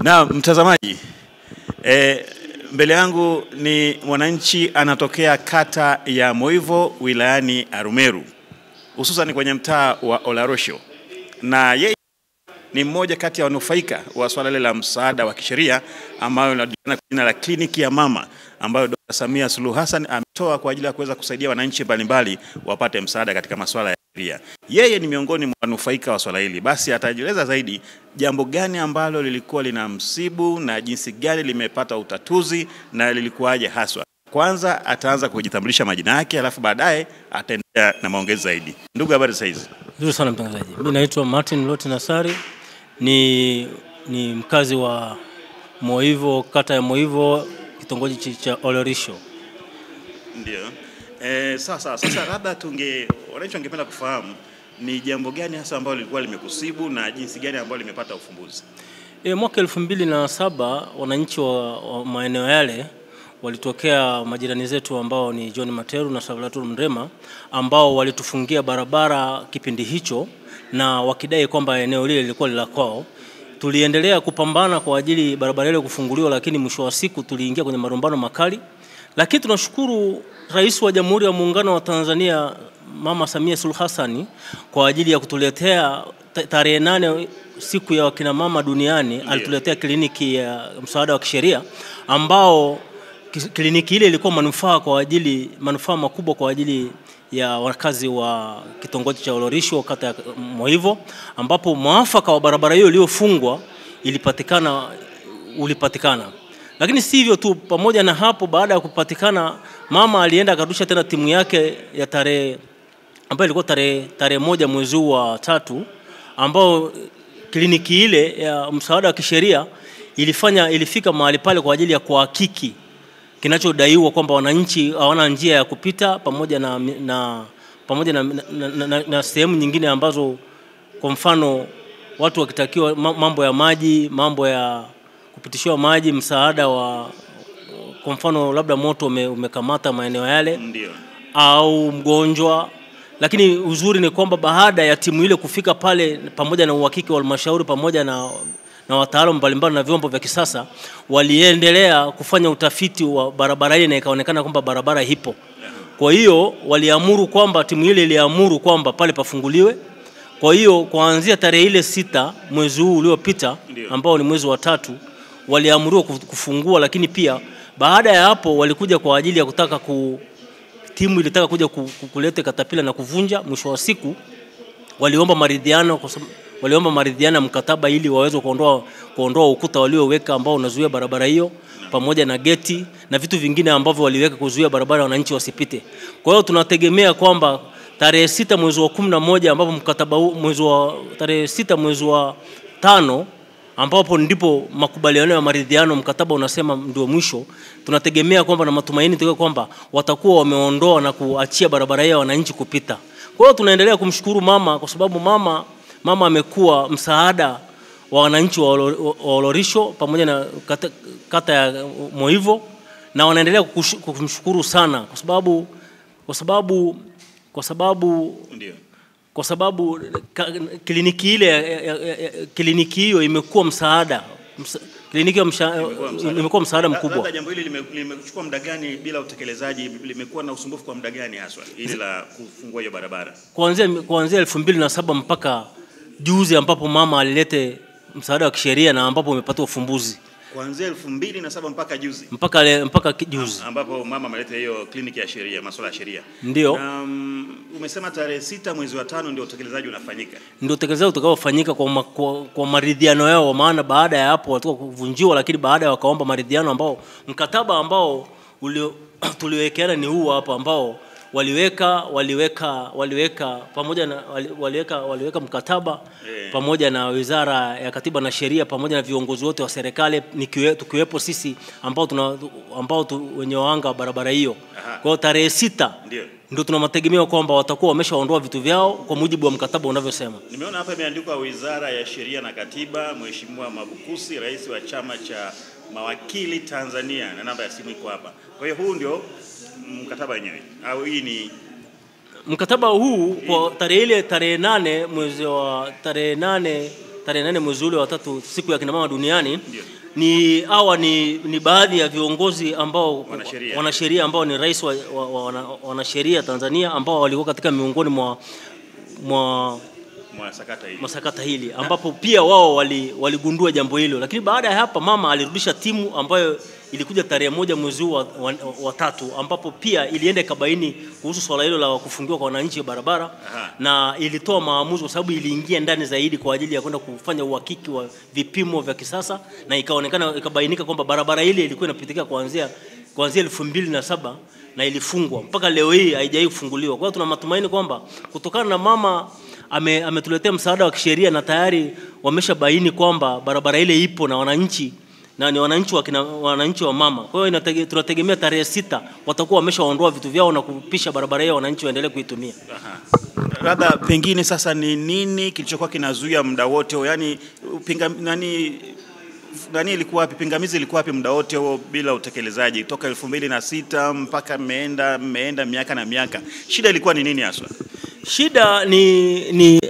Na mtazamaji, mbele yangu ni mwananchi anatokea kata ya Moivo wilayani Arumeru, hususan kwenye mtaa wa Olarosho, na yeye ni mmoja kati ya wanufaika wa swala la msaada wa kisheria ambayo inajulikana kwa jina la kliniki ya mama, ambayo Dr. Samia Suluhu Hassan ametoa kwa ajili ya kuweza kusaidia wananchi mbalimbali wapate msaada katika masuala ya sheria. Yeye ni miongoni mwa wanufaika wa swala hili. Basi atajieleza zaidi jambo gani ambalo lilikuwa linamsibu na jinsi gani limepata utatuzi na lilikuwaje haswa. Kwanza ataanza kujitambulisha majina yake, alafu baadaye ataendelea na maongezi zaidi. Ndugu, habari za hizi? Nzuri sana mtangazaji. Mimi naitwa Martin Loti Nasari, ni mkazi wa Moivo, kata ya Moivo, kitongoji cha Olorisho. Ndio. Sasa labda wananchi wangependa kufahamu ni jambo gani hasa ambalo lilikuwa limekusibu na jinsi gani ambalo limepata ufumbuzi. Mwaka 2007 wananchi wa maeneo yale walitokea majirani zetu ambao ni John Materu na Savlatur Mrema, ambao walitufungia barabara kipindi hicho na wakidai kwamba eneo lile lilikuwa la kwao. Tuliendelea kupambana kwa ajili barabara ile kufunguliwa, lakini mwisho wa siku tuliingia kwenye marumbano makali. Lakini tunashukuru Rais wa Jamhuri ya Muungano wa Tanzania Mama Samia Suluhu Hassan kwa ajili ya kutuletea tarehe 8 siku ya wakina mama duniani, alituletea kliniki ya msaada wa kisheria, ambao kliniki ile ilikuwa manufaa makubwa kwa ajili ya wakazi wa kitongoji cha Olorisho, kata ya Moivo, ambapo mwafaka wa barabara hiyo iliyofungwa ulipatikana. Lakini si hivyo tu, pamoja na hapo, baada ya kupatikana, mama alienda akarudisha tena timu yake ya ambayo ilikuwa tarehe 1 mwezi wa 3, ambao kliniki ile ya msaada wa kisheria ilifika mahali pale kwa ajili ya kuhakiki kinachodaiwa kwamba wananchi hawana njia ya kupita, pamoja na sehemu nyingine ambazo, kwa mfano, watu wakitakiwa mambo ya maji, mambo ya kupitishiwa maji, msaada wa, kwa mfano, labda moto umekamata maeneo yale. Ndio. Au mgonjwa. Lakini uzuri ni kwamba baada ya timu ile kufika pale, pamoja na uhakiki wa halmashauri pamoja na wataalamu mbalimbali na vyombo vya kisasa, waliendelea kufanya utafiti wa barabara ile na ikaonekana kwamba barabara ipo. Kwa hiyo timu ile iliamuru kwamba pale pafunguliwe. Kwa hiyo kuanzia tarehe ile 6 mwezi huu uliopita, ambao ni mwezi wa 3, waliamuriwa kufungua. Lakini pia baada ya hapo walikuja kwa ajili ya timu ilitaka kuja kuleta katapila na kuvunja. Mwisho wa siku waliomba maridhiano mkataba ili waweze kuondoa ukuta walioweka ambao unazuia barabara hiyo, pamoja na geti na vitu vingine ambavyo waliweka kuzuia barabara wananchi wasipite. Kwa hiyo tunategemea kwamba tarehe 6 mwezi wa 11, ambapo mkataba huu tarehe 6 mwezi wa 5, ambapo ndipo makubaliano ya maridhiano, mkataba unasema ndio mwisho, tunategemea kwamba na matumaini tuko kwamba watakuwa wameondoa na kuachia barabara ya wananchi kupita. Kwa hiyo tunaendelea kumshukuru mama, kwa sababu mama amekuwa msaada wa wananchi wa Olorisho pamoja na kata ya Moivo, na wanaendelea kumshukuru sana kwa sababu kliniki hiyo imekuwa msaada. Imekuwa msaada mkubwa. Labda jambo hili limechukua muda gani bila utekelezaji? Limekuwa na usumbufu kwa muda gani haswa ili la kufungua hiyo barabara? Kuanzia 2007 mpaka juzi, ambapo mama alilete msaada wa kisheria na ambapo umepata ufumbuzi. Kuanzia 2007 mpaka juzi? Mpaka juzi, ambapo mama ameleta hiyo kliniki ya sheria, masuala ya sheria. Ndio. Umesema tarehe 6 mwezi wa 5 ndio utekelezaji unafanyika. Ndio utekelezaji utakaofanyika kwa maridhiano yao, maana baada ya hapo watakuwa kuvunjiwa, lakini baada ya wakaomba maridhiano, ambao mkataba ambao tuliwekeana ni huu hapa, ambao waliweka pamoja na waliweka mkataba pamoja na Wizara ya Katiba na Sheria pamoja na viongozi wote wa serikali, tukiwepo sisi ambao wenye wanga barabara hiyo. Kwa hiyo tarehe 6 ndio tuna mategemeo kwamba watakuwa wameshaondoa vitu vyao kwa mujibu wa mkataba unavyosema. Nimeona hapa imeandikwa Wizara ya Sheria na Katiba, Mheshimiwa Mabukusi, Rais wa Chama cha Mawakili Tanzania, na namba ya simu iko hapa. Kwa hiyo huu ndio mkataba wenyewe au hii ni Mkataba huu kwa tarehe 8 mwezi wa tarehe tarehe 8 mwezi ule wa 3, siku ya kina mama duniani, ni baadhi ya viongozi ambao wanasheria ambao ni rais wa wanasheria Tanzania ambao walikuwa katika miongoni mwa sakata hili ambapo pia wao waligundua jambo hilo. Lakini baada ya hapa mama alirudisha timu ambayo ilikuja tarehe 1 mwezi wa 3 ambapo pia ilienda kabaini kuhusu swala hilo la kufungiwa kwa wananchi barabara. Na ilitoa maamuzi kwa sababu iliingia ndani zaidi kwa ajili ya kwenda kufanya uhakiki wa vipimo vya kisasa, na ikabainika kwamba barabara ile ilikuwa inapitika kuanzia 2007 na ilifungwa mpaka leo hii haijawahi kufunguliwa. Kwa hiyo tuna matumaini kwamba kutokana na mama ametuletea msaada wa kisheria na tayari wameshabaini kwamba barabara ile ipo na wananchi na ni wananchi wa mama. Kwa hiyo tunategemea tarehe 6 watakuwa wameshaondoa vitu vyao na kupisha barabara hiyo wananchi waendelee kuitumia. Labda pengine sasa ni nini kilichokuwa kinazuia muda wote, yani nani ilikuwa wapi, pingamizi ilikuwa wapi muda wote huo bila utekelezaji toka 2006 mpaka mmeenda miaka na miaka? Shida ilikuwa ni nini hasa? Shida ni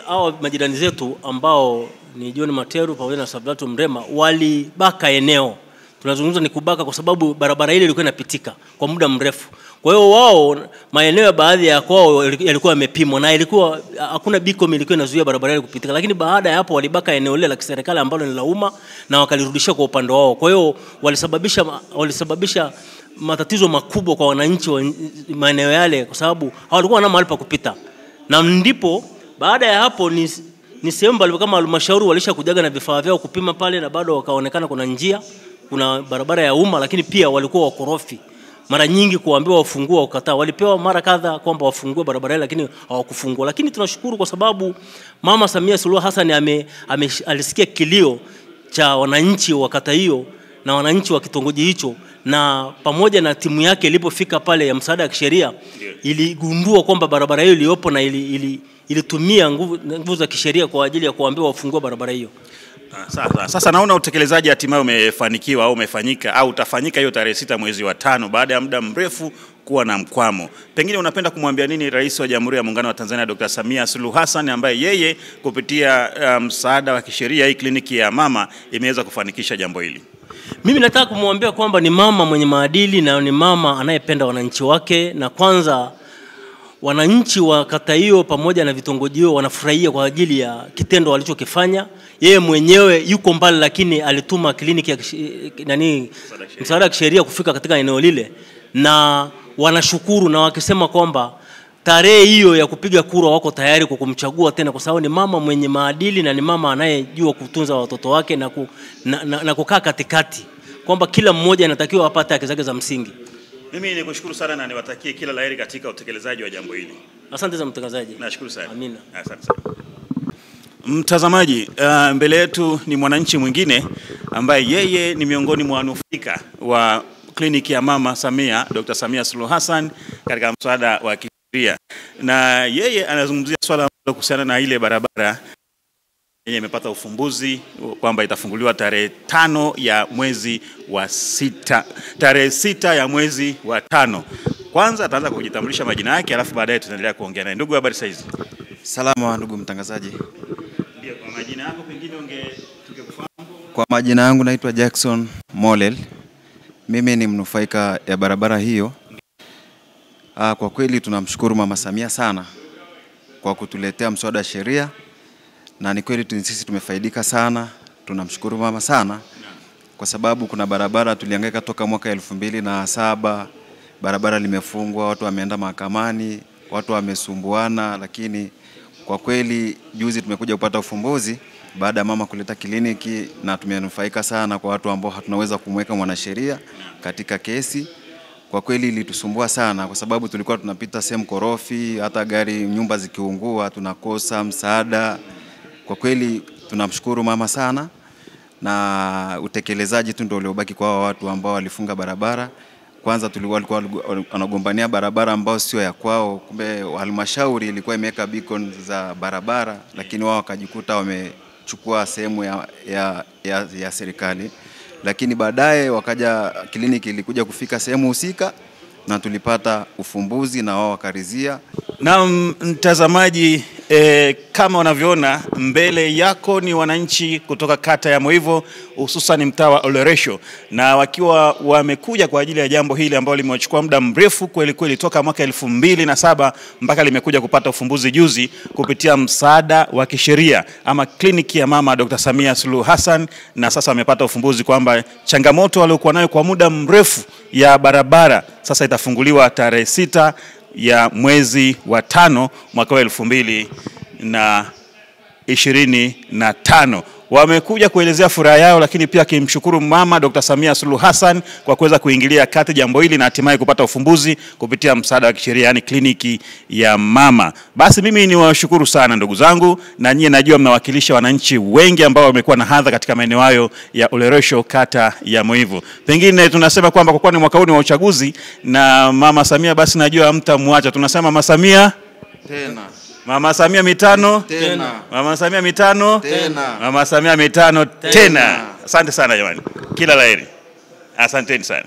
hao majirani zetu ambao ni John Materu pamoja na Sablatu Mrema walibaka eneo. Tunazungumza ni kubaka kwa sababu barabara ile ilikuwa inapitika kwa muda mrefu. Kwa hiyo wao maeneo baadhi ya kwao yalikuwa yamepimwa na ilikuwa hakuna beacon ilikuwa inazuia barabara ile kupitika, lakini baada ya hapo walibaka eneo lile la kiserikali ambalo ni la umma na wakalirudisha kwa upande wao. Kwa hiyo walisababisha matatizo makubwa kwa wananchi wa maeneo yale kwa sababu hawalikuwa na mahali pa kupita. Na ndipo baada ya hapo ni sehemu bali kama halmashauri walishakujaga na vifaa vyao kupima pale, na bado wakaonekana kuna barabara ya umma, lakini pia walikuwa wakorofi. Mara nyingi kuambiwa wafungue wakataa. Walipewa mara kadhaa kwamba wafungue barabara ile lakini hawakufungua. Lakini tunashukuru kwa sababu Mama Samia Suluhu Hassan alisikia kilio cha wananchi wa kata hiyo na wananchi wa kitongoji hicho, na pamoja na timu yake ilipofika pale ya msaada wa kisheria iligundua kwamba barabara hiyo iliyopo na ilitumia nguvu za kisheria kwa ajili ya kuambiwa wafungue barabara hiyo. Sasa naona utekelezaji hatimaye umefanikiwa au umefanyika au utafanyika hiyo tarehe 6 mwezi wa 5 baada ya muda mrefu kuwa na mkwamo. Pengine unapenda kumwambia nini Rais wa Jamhuri ya Muungano wa Tanzania Dr. Samia Suluhu Hassan ambaye yeye kupitia msaada wa kisheria hii kliniki ya mama imeweza kufanikisha jambo hili? Mimi nataka kumwambia kwamba ni mama mwenye maadili na ni mama anayependa wananchi wake, na kwanza wananchi wa kata hiyo pamoja na vitongoji hiyo wanafurahia kwa ajili ya kitendo walichokifanya. Yeye mwenyewe yuko mbali lakini alituma kliniki ya msaada wa kisheria kufika katika eneo lile, na wanashukuru na wakisema kwamba tarehe hiyo ya kupiga kura wako tayari kwa kumchagua tena kwa sababu ni mama mwenye maadili na ni mama anayejua kutunza watoto wake na kukaa katikati kwamba kila mmoja anatakiwa apate haki zake za msingi. Mimi nikushukuru sana na niwatakie kila laheri katika utekelezaji wa jambo hili. Asante za mtangazaji. Nashukuru sana. Amina. Asante sana. Mtazamaji, mbele yetu ni mwananchi mwingine ambaye yeye ni miongoni mwa wanufaika wa kliniki ya Mama Samia, Dr. Samia Suluhu Hassan katika msaada wa kisheria. Na yeye anazungumzia swala kuhusiana na ile barabara yenye imepata ufumbuzi kwamba itafunguliwa tarehe 5 ya mwezi wa 6. Tarehe 6 ya mwezi wa 5. Kwanza ataanza kujitambulisha majina yake alafu baadaye tutaendelea kuongea naye. Ndugu, habari saizi? Salama ndugu mtangazaji. Ndio, kwa majina yako pengine tungekufahamu? Kwa majina yangu naitwa Jackson Molel. Mimi ni mnufaika ya barabara hiyo. Kwa kweli tunamshukuru Mama Samia sana kwa kutuletea mswada wa sheria, na ni kweli sisi tumefaidika sana. Tunamshukuru mama sana kwa sababu kuna barabara tulihangaika toka mwaka 2007, barabara limefungwa, watu wameenda mahakamani, watu wamesumbuana, lakini kwa kweli juzi tumekuja kupata ufumbuzi baada ya mama kuleta kliniki, na tumenufaika sana kwa watu ambao hatunaweza kumweka mwanasheria katika kesi. Kwa kweli ilitusumbua sana kwa sababu tulikuwa tunapita sehemu korofi, hata gari nyumba zikiungua tunakosa msaada. Kwa kweli tunamshukuru mama sana, na utekelezaji tu ndio uliobaki kwa watu ambao walifunga barabara. Kwanza walikuwa wanagombania barabara ambao sio ya kwao, kumbe halmashauri ilikuwa imeweka beacon za barabara, lakini wao wakajikuta wamechukua sehemu ya serikali. Lakini baadaye wakaja kliniki ilikuja kufika sehemu husika na tulipata ufumbuzi na wao wakarizia Na mtazamaji, kama unavyoona mbele yako ni wananchi kutoka kata ya Moivo, hususan mtaa wa Oleresho, na wakiwa wamekuja kwa ajili ya jambo hili ambalo limechukua muda mrefu kweli kweli toka mwaka 2007 mpaka limekuja kupata ufumbuzi juzi kupitia msaada wa kisheria ama kliniki ya mama Dr. Samia Suluhu Hassan, na sasa wamepata ufumbuzi kwamba changamoto waliokuwa nayo kwa muda mrefu ya barabara sasa itafunguliwa tarehe 6 ya mwezi wa 5 mwaka wa 2025. Wamekuja kuelezea furaha yao, lakini pia kimshukuru mama Dr. Samia Suluhu Hassan kwa kuweza kuingilia kati jambo hili na hatimaye kupata ufumbuzi kupitia msaada wa kisheria, yani kliniki ya mama. Basi mimi ni washukuru sana ndugu zangu, na nyie najua mnawakilisha wananchi wengi ambao wamekuwa na hadha katika maeneo hayo ya Oleresho, kata ya Moivo. Pengine tunasema kwamba kwa kuwa ni mwaka huu wa uchaguzi na mama Samia, basi najua mtamwacha. Tunasema mama Samia Tena. Mama Samia mitano Tena. Mama Samia mitano Tena. Mama Samia mitano tena. Asante sana jamani, kila laheri, asanteni sana.